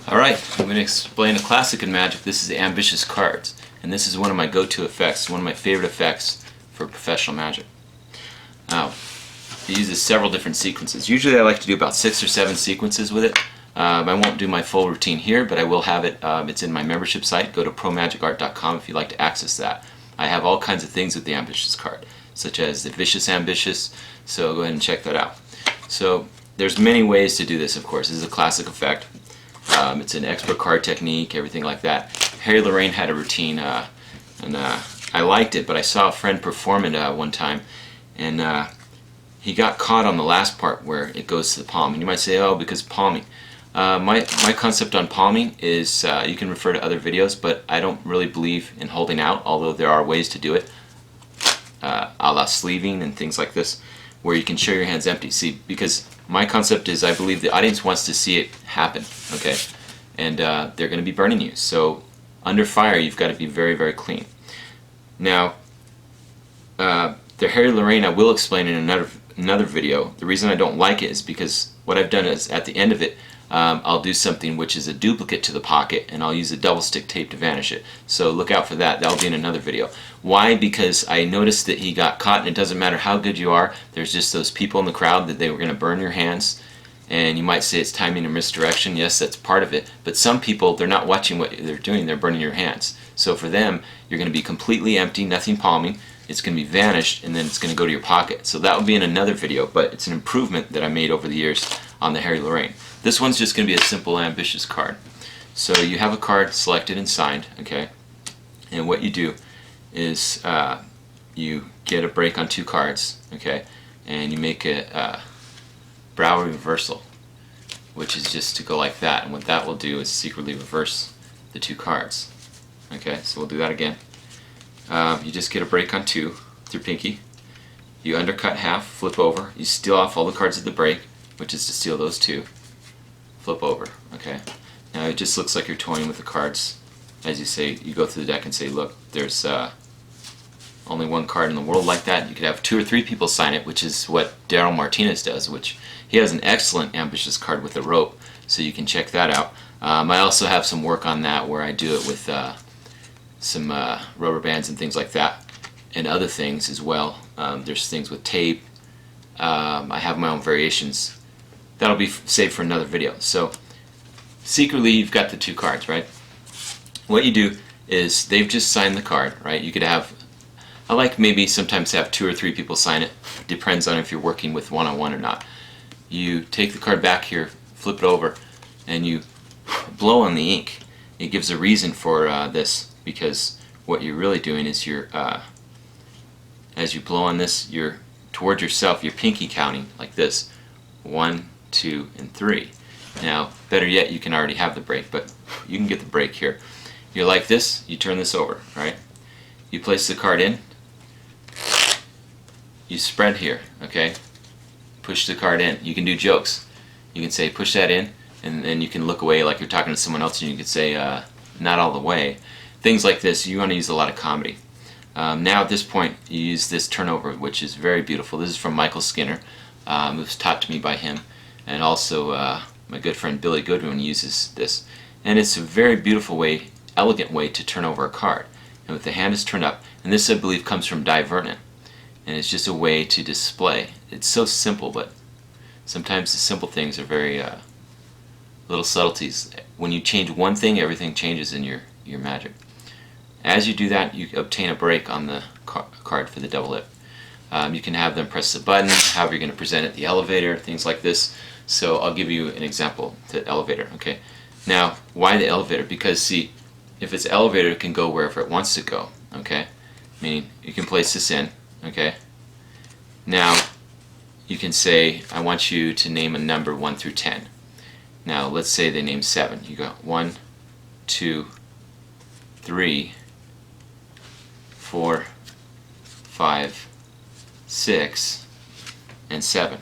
Alright, I'm going to explain a classic in Magic. This is Ambitious Cards, and this is one of my go-to effects, one of my favorite effects for professional Magic. Now, it uses several different sequences. Usually I like to do about 6 or 7 sequences with it. I won't do my full routine here, but I will have it. It's in my membership site. Go to promagicart.com if you'd like to access that. I have all kinds of things with the Ambitious card, such as the Vicious Ambitious, so go ahead and check that out. So there's many ways to do this, of course. This is a classic effect. It's an expert card technique, everything like that. Harry Lorraine had a routine, and I liked it, but I saw a friend perform it one time, and he got caught on the last part where it goes to the palm. And you might say, oh, because palming. My concept on palming is, you can refer to other videos, but I don't really believe in holding out, although there are ways to do it, a la sleeving and things like this, where you can show your hands empty. See, because my concept is I believe the audience wants to see it happen, okay? And they're going to be burning you. So under fire, you've got to be very, very clean. Now, the Harry Lorraine I will explain in another video. The reason I don't like it is because what I've done is at the end of it, I'll do something which is a duplicate to the pocket, and I'll use a double stick tape to vanish it. So look out for that. That'll be in another video. Why? Because I noticed that he got caught, and it doesn't matter how good you are, there's just those people in the crowd that they were going to burn your hands. And you might say it's timing or misdirection. Yes, that's part of it. But some people, they're not watching what they're doing, they're burning your hands. So for them, you're going to be completely empty, nothing palming. It's going to be vanished, and then it's going to go to your pocket. So that will be in another video, but it's an improvement that I made over the years on the Harry Lorraine. This one's just going to be a simple Ambitious card. So you have a card selected and signed, okay? And what you do is you get a break on 2 cards, okay? And you make a brow reversal, which is just to go like that. And what that will do is secretly reverse the 2 cards. Okay, so we'll do that again. You just get a break on 2 with your pinky. You undercut half, flip over. You steal off all the cards of the break, which is to steal those 2. Flip over, okay? Now it just looks like you're toying with the cards. As you say, you go through the deck and say, look, there's only 1 card in the world like that. You could have 2 or 3 people sign it, which is what Darin Martineau does, which he has an excellent Ambitious card with a rope, so you can check that out. I also have some work on that where I do it with some rubber bands and things like that, and other things as well. There's things with tape. I have my own variations. That'll be saved for another video. So secretly you've got the 2 cards, right? What you do is they've just signed the card, right? You could have, I like maybe sometimes have 2 or 3 people sign it. Depends on if you're working with one-on-one or not. You take the card back here, flip it over, and you blow on the ink. It gives a reason for this, because what you're really doing is you're, as you blow on this, you're toward yourself, you're pinky counting like this. 1, 2, and 3. Now, better yet, you can already have the break, but you can get the break here. You're like this, you turn this over, right? You place the card in, you spread here, okay? Push the card in. You can do jokes. You can say, push that in, and then you can look away like you're talking to someone else, and you can say, not all the way. Things like this, you want to use a lot of comedy. Now at this point, you use this turnover, which is very beautiful. This is from Michael Skinner. It was taught to me by him, and also my good friend Billy Goodwin uses this. And it's a very beautiful way, elegant way to turn over a card. And with the hand is turned up, and this I believe comes from Di Vernon. And it's just a way to display. It's so simple, but sometimes the simple things are very little subtleties. When you change one thing, everything changes in your Magic. As you do that, you obtain a break on the card for the double lip. You can have them press the button, however you're going to present it, the elevator, things like this. So I'll give you an example, the elevator, okay? Now, why the elevator? Because see, if it's elevator, it can go wherever it wants to go, okay? Meaning, you can place this in, okay? Now, you can say, I want you to name a number 1 through 10. Now, let's say they name 7. You go 1, 2, 3, 4, 5, 6, and 7.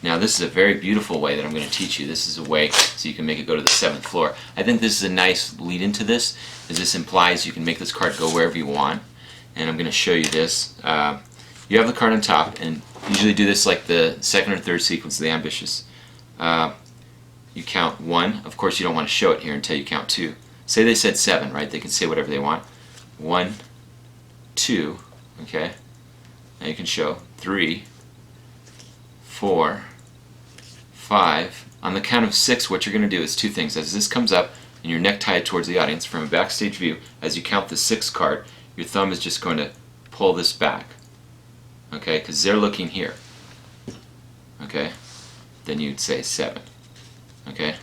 Now this is a very beautiful way that I'm going to teach you. This is a way so you can make it go to the 7th floor. I think this is a nice lead into this, as this implies you can make this card go wherever you want. And I'm going to show you this. You have the card on top, and usually do this like the 2nd or 3rd sequence of the Ambitious. you count 1. Of course, you don't want to show it here until you count 2. Say they said 7, right? They can say whatever they want. 1, 2, okay? Now you can show 3, 4, 5. On the count of 6, what you're going to do is 2 things. As this comes up and your neck tied towards the audience from a backstage view, as you count the 6th card, your thumb is just going to pull this back, okay? Because they're looking here, okay? Then you'd say 7, okay?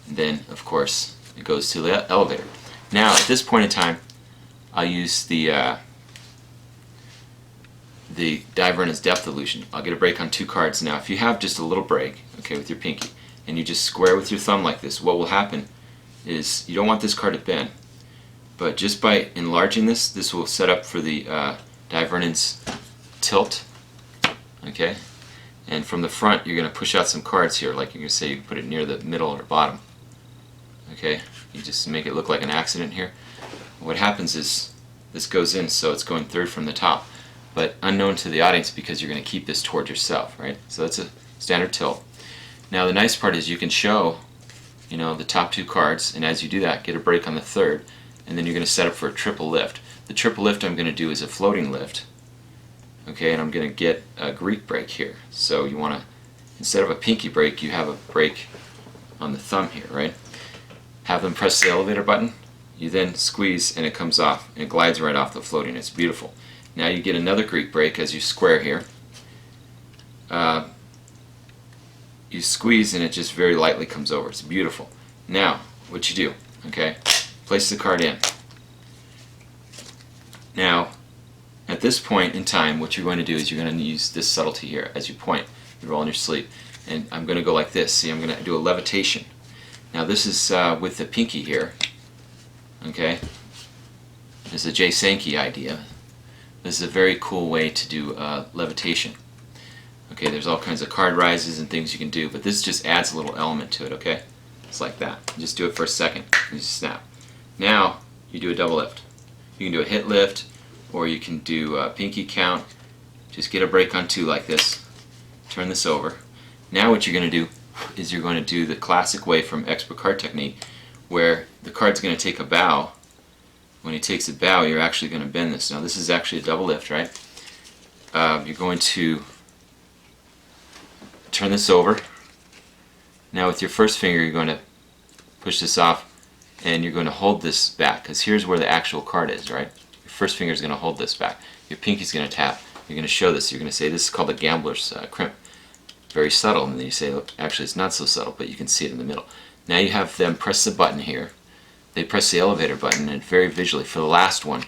And then, of course, it goes to the elevator. Now, at this point in time, I'll use the Darin depth illusion. I'll get a break on 2 cards. Now, if you have just a little break, okay, with your pinky, and you just square with your thumb like this, what will happen is you don't want this card to bend. But just by enlarging this, this will set up for the Darin's tilt, okay? And from the front, you're going to push out some cards here, like you can say you put it near the middle or bottom, okay? You just make it look like an accident here. What happens is this goes in, so it's going 3rd from the top, but unknown to the audience because you're going to keep this toward yourself, right? So that's a standard tilt. Now the nice part is you can show, you know, the top 2 cards, and as you do that, get a break on the 3rd, and then you're going to set up for a triple lift. The triple lift I'm going to do is a floating lift, okay, and I'm going to get a Greek break here. So you want to, instead of a pinky break, you have a break on the thumb here, right? Have them press the elevator button, you then squeeze and it comes off, and it glides right off the floating. It's beautiful. Now you get another Greek break as you square here. You squeeze and it just very lightly comes over. It's beautiful. Now, what you do, okay, place the card in. Now, at this point in time, what you're going to do is you're going to use this subtlety here as you point. You roll in your sleeve. And I'm going to go like this. See, I'm going to do a levitation. Now this is with the pinky here. Okay? This is a Jay Sankey idea. This is a very cool way to do levitation. Okay, there's all kinds of card rises and things you can do, but this just adds a little element to it, okay? It's like that. You just do it for a second, and you snap. Now, you do a double lift. You can do a hit lift, or you can do a pinky count. Just get a break on 2 like this. Turn this over. Now what you're going to do is you're going to do the classic way from expert card technique, where the card's going to take a bow. When he takes a bow, you're actually going to bend this. Now this is actually a double lift, right? You're going to turn this over. Now with your first finger you're going to push this off and you're going to hold this back, because here's where the actual card is, right? Your first finger is going to hold this back. Your pinky's going to tap. You're going to show this. You're going to say this is called a gambler's crimp. Very subtle, and then you say, look, actually it's not so subtle, but you can see it in the middle. Now you have them press the button here. They press the elevator button, and very visually, for the last one,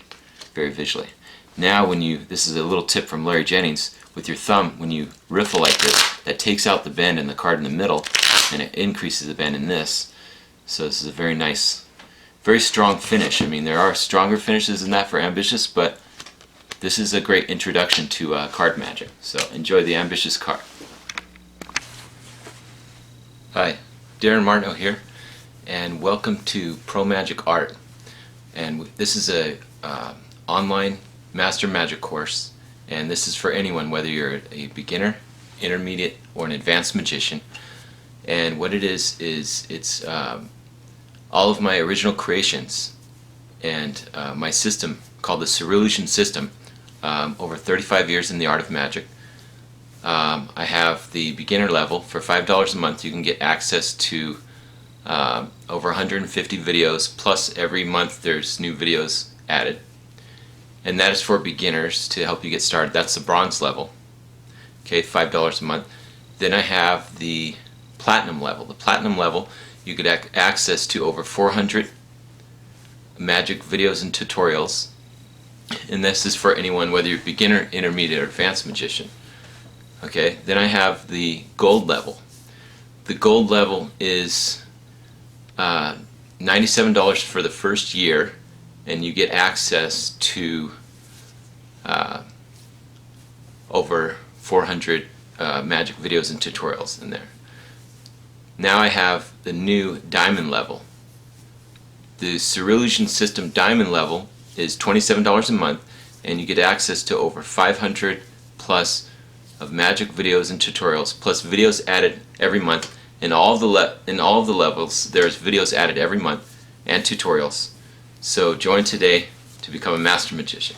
very visually. Now when you, this is a little tip from Larry Jennings, with your thumb, when you riffle like this, that takes out the bend in the card in the middle, and it increases the bend in this. So this is a very nice, very strong finish. I mean, there are stronger finishes than that for Ambitious, but this is a great introduction to card magic. So enjoy the Ambitious card. Hi, Darin Martineau here, and welcome to Pro Magic Art. And this is a online Master Magic course, and this is for anyone, whether you're a beginner, intermediate, or an advanced magician. And what it is it's all of my original creations and my system called the Surreallusion system, over 35 years in the art of magic. I have the beginner level. For $5 a month you can get access to over 150 videos, plus every month there's new videos added. And that is for beginners to help you get started. That's the bronze level. Okay, $5 a month. Then I have the platinum level. The platinum level, you get access to over 400 magic videos and tutorials. And this is for anyone, whether you're beginner, intermediate, or advanced magician. Okay, then I have the gold level. The gold level is $97 for the first year, and you get access to over 400 magic videos and tutorials in there. Now I have the new diamond level. The Surreallusion system diamond level is $27 a month, and you get access to over 500 plus of magic videos and tutorials, plus videos added every month, In all of the levels, there's videos added every month and tutorials. So join today to become a master magician.